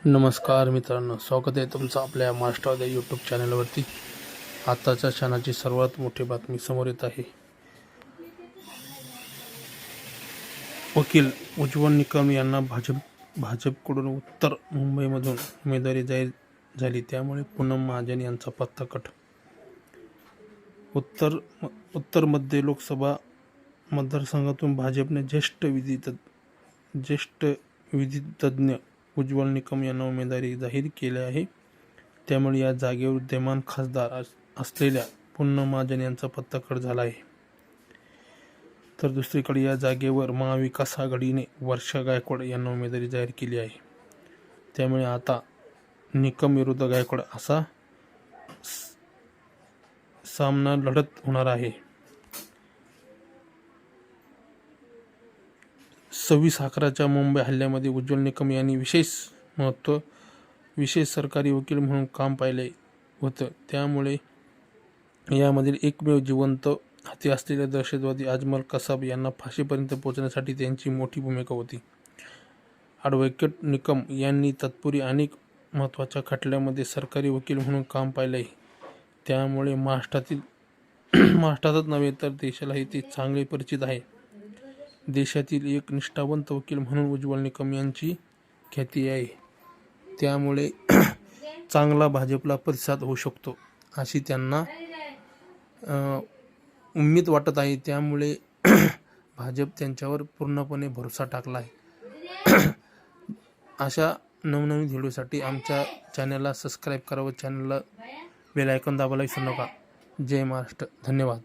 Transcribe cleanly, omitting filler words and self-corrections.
नमस्कार मित्रांनो, स्वागत आहे तुमचं आपल्या महाराष्ट्रामध्ये यूट्यूब चॅनलवरती। आताच्या क्षणाची सर्वात मोठी बातमी समोर येत आहे। वकील उज्ज्वल निकम यांना भाजपकडून उत्तर मुंबईमधून उमेदवारी जाहीर झाली, त्यामुळे पूनम महाजन यांचा पत्ता कट। उत्तर मध्य लोकसभा मतदारसंघातून भाजपने ज्येष्ठ विधितज्ञ उज्ज्वल निकम यांना उमेदवारी जाहीर केली आहे। त्यामुळे या जागेवर विद्यमान खासदार असलेल्या पूनम महाजन यांचा पत्ता कट झाला आहे। तर दुसरीकडे या जागेवर महाविकास आघाडीने वर्षा गायकवाड यांना उमेदवारी जाहीर केली आहे। त्यामुळे आता निकम विरुद्ध गायकवाड असा सामना लढत होणार आहे। 26/11च्या मुंबई हल्ल्यामध्ये उज्ज्वल निकम यांनी विशेष सरकारी वकील म्हणून काम पाहिले होतं। त्यामुळे यामधील एकमेव जिवंत हाती असलेल्या दहशतवादी अजमल कसाब यांना फाशीपर्यंत पोहोचण्यासाठी त्यांची मोठी भूमिका होती। ॲडव्होकेट निकम यांनी तत्पूर्वी अनेक महत्त्वाच्या खटल्यांमध्ये सरकारी वकील म्हणून काम पाहिले आहे। त्यामुळे महाराष्ट्रातच नव्हे तर देशालाही ते चांगले परिचित आहे। देशातील एक निष्ठावंत वकील म्हणून उज्ज्वल निकम यांची ख्याती आहे। त्यामुळे चांगला भाजपला प्रतिसाद होऊ शकतो अशी त्यांना उम्मीद वाटत आहे। त्यामुळे भाजप त्यांच्यावर पूर्णपणे भरोसा टाकला आहे। अशा नवनवीन व्हिडिओसाठी आमच्या चॅनलला सबस्क्राईब करा व चॅनलला बेल आयकॉन दाबायला विसरू नका। जय महाराष्ट्र, धन्यवाद।